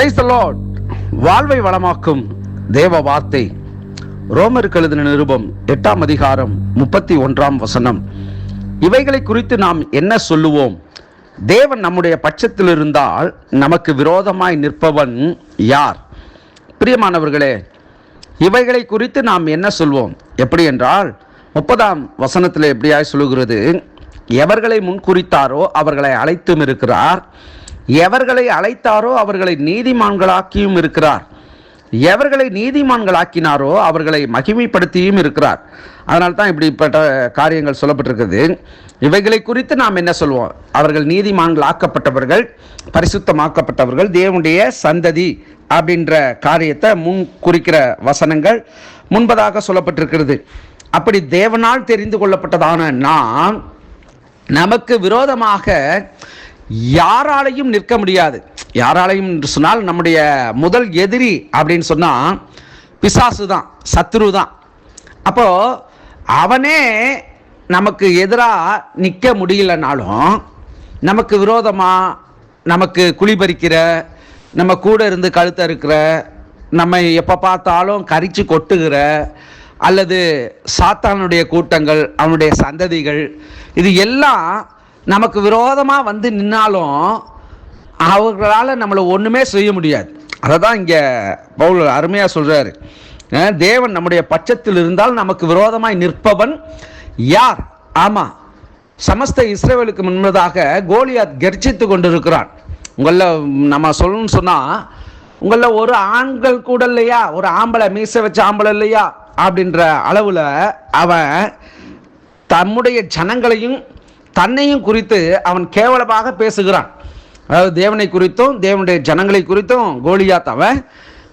Praise the Lord. வாழ்வை வளமாக்கும் தேவ வார்த்தை. ரோமருக்கு எழுதின நிருபம் 8ஆம் அதிகாரம் 31ஆம் வசனம். இவைகளை குறித்து நாம் என்ன சொல்லுவோம்? தேவன் நம்முடைய பட்சத்தில் இருந்தால் நமக்கு விரோதமாய் நிற்பவன் யார்? பிரியமானவர்களே, இவைகளை குறித்து நாம் என்ன சொல்வோம்? எப்படி என்றால் 30ஆம் வசனத்தில் எப்படியாய் சொல்லுகிறது, எவர்களை முன்குறித்தாரோ அவர்களை அழைத்தும் இருக்கிறார், எவர்களை அழைத்தாரோ அவர்களை நீதிமான்களாக்கியும் இருக்கிறார், எவர்களை நீதிமான்களாக்கினாரோ அவர்களை மகிமைப்படுத்தியும் இருக்கிறார். அதனால தான் இப்படிப்பட்ட காரியங்கள் சொல்லப்பட்டிருக்குது. இவைகளை குறித்து நாம் என்ன சொல்வோம்? அவர்கள் நீதிமான்களாக்கப்பட்டவர்கள், பரிசுத்தமாக்கப்பட்டவர்கள், தேவனுடைய சந்ததி அப்படின்ற காரியத்தை முன் குறிக்கிற வசனங்கள் முன்பதாக சொல்லப்பட்டிருக்கிறது. அப்படி தேவனால் தெரிந்து கொள்ளப்பட்டதான நாம் நமக்கு விரோதமாக யாராலையும் நிற்க முடியாது. யாராலையும் என்று சொன்னால் நம்முடைய முதல் எதிரி அப்படின்னு சொன்னால் பிசாசு தான், சத்துரு தான். அப்போ அவனே நமக்கு எதிராக நிற்க முடியலனாலும் நமக்கு விரோதமாக நமக்கு குழிபறிக்கிற, நம்ம கூட இருந்து கழுத்த இருக்கிற, நம்ம எப்போ பார்த்தாலும் கரிச்சு கொட்டுகிற, அல்லது சாத்தானுடைய கூட்டங்கள், அவனுடைய சந்ததிகள், இது எல்லாம் நமக்கு விரோதமாக வந்து நின்னாலும் அவர்களால் நம்மளை ஒன்றுமே செய்ய முடியாது. அதை தான் இங்கே பவுல் அருமையாக சொல்கிறாரு. தேவன் நம்முடைய பட்சத்தில் இருந்தால் நமக்கு விரோதமாய் நிற்பவன் யார்? ஆமாம், சமஸ்த இஸ்ரவேலுக்கு முன்பதாக கோலியாத் கர்ஜித்து கொண்டிருக்கிறான். உங்களில் நம்ம சொல்லணும்னு சொன்னால், உங்களில் ஒரு ஆண்கள் கூட இல்லையா, ஒரு ஆம்பளை, மீசை வச்ச ஆம்பளை இல்லையா அப்படின்ற அளவில் அவன் தம்முடைய ஜனங்களையும் தன்னையும் குறித்து அவன் கேவலமாக பேசுகிறான். அதாவது தேவனை குறித்தும் தேவனுடைய ஜனங்களை குறித்தும் கோலியாத், அவன்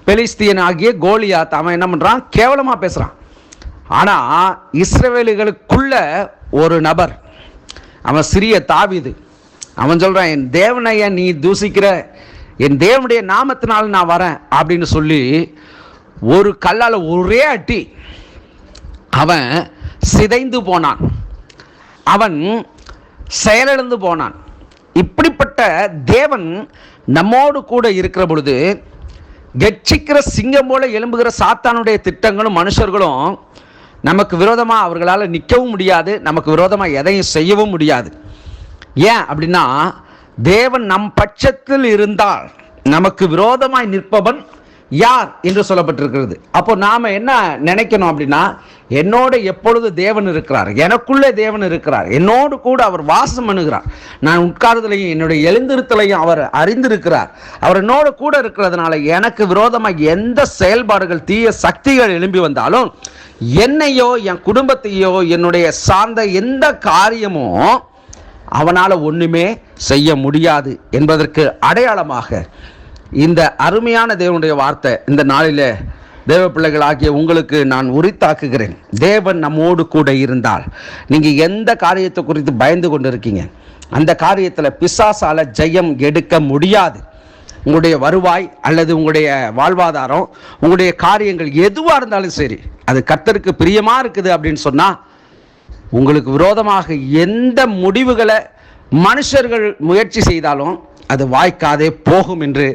பெலிஸ்தியன் ஆகிய கோலியாத், அவன் என்ன பண்ணுறான்? கேவலமாக பேசுகிறான். ஆனால் இஸ்ரவேலுகளுக்குள்ள ஒரு நபர், அவன் சிறிய தாவீது, அவன் சொல்கிறான், என் தேவனைய நீ தூசிக்கிற, என் தேவனுடைய நாமத்தினால் நான் வரேன் அப்படின்னு சொல்லி ஒரு கல்லால் ஒரே அட்டி அவன் சிதைந்து போனான், அவன் செயலிழந்து போனான். இப்படிப்பட்ட தேவன் நம்மோடு கூட இருக்கிற பொழுது கெட்சிக்கிற சிங்கம் போல எழும்புகிற சாத்தானுடைய திட்டங்களும் மனுஷர்களும் நமக்கு விரோதமாக அவர்களால் நிற்கவும் முடியாது, நமக்கு விரோதமாக எதையும் செய்யவும் முடியாது. ஏன் அப்படின்னா, தேவன் நம் பட்சத்தில் இருந்தால் நமக்கு விரோதமாய் நிற்பவன் யார் என்று சொல்லப்பட்டிருக்கிறது. அப்போ நாம் என்ன நினைக்கணும் அப்படின்னா, என்னோடு எப்பொழுது தேவன் இருக்கிறார், எனக்குள்ளே தேவன் இருக்கிறார், என்னோடு கூட அவர் வாசம் பண்ணுகிறார், நான் உட்கார்தலையும் என்னுடைய எழுந்திருத்தலையும் அவர் அறிந்திருக்கிறார், அவர் என்னோடு கூட இருக்கிறதுனால எனக்கு விரோதமாக எந்த செயல்பாடுகள், தீய சக்திகள் எழும்பி வந்தாலும் என்னையோ என் குடும்பத்தையோ என்னுடைய சார்ந்த எந்த காரியமோ அவனால் ஒன்றுமே செய்ய முடியாது என்பதற்கு அடையாளமாக இந்த அருமையான தேவனுடைய வார்த்தை இந்த நாளில் தேவ பிள்ளைகளாகிய உங்களுக்கு நான் உரித்தாக்குகிறேன். தேவன் நம்மோடு கூட இருந்தால் நீங்கள் எந்த காரியத்தை குறித்து பயந்து கொண்டு இருக்கீங்க, அந்த காரியத்தில் பிசாசால ஜெயம் எடுக்க முடியாது. உங்களுடைய வருவாய் அல்லது உங்களுடைய வாழ்வாதாரம், உங்களுடைய காரியங்கள் எதுவாக இருந்தாலும் சரி, அது கர்த்தருக்கு பிரியமாக இருக்குது அப்படின்னு சொன்னால் உங்களுக்கு விரோதமாக எந்த முடிவுகளை மனுஷர்கள் முயற்சி செய்தாலும் அது வாய்க்காதே போகும் என்று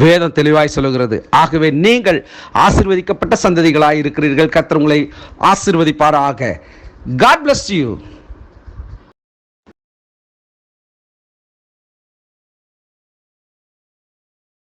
வேதம் தெளிவாய் சொல்லுகிறது. ஆகவே நீங்கள் ஆசீர்வதிக்கப்பட்ட சந்ததிகளாய் இருக்கிறீர்கள். கர்த்தர் உங்களை ஆசீர்வதிப்பாராக. God bless you.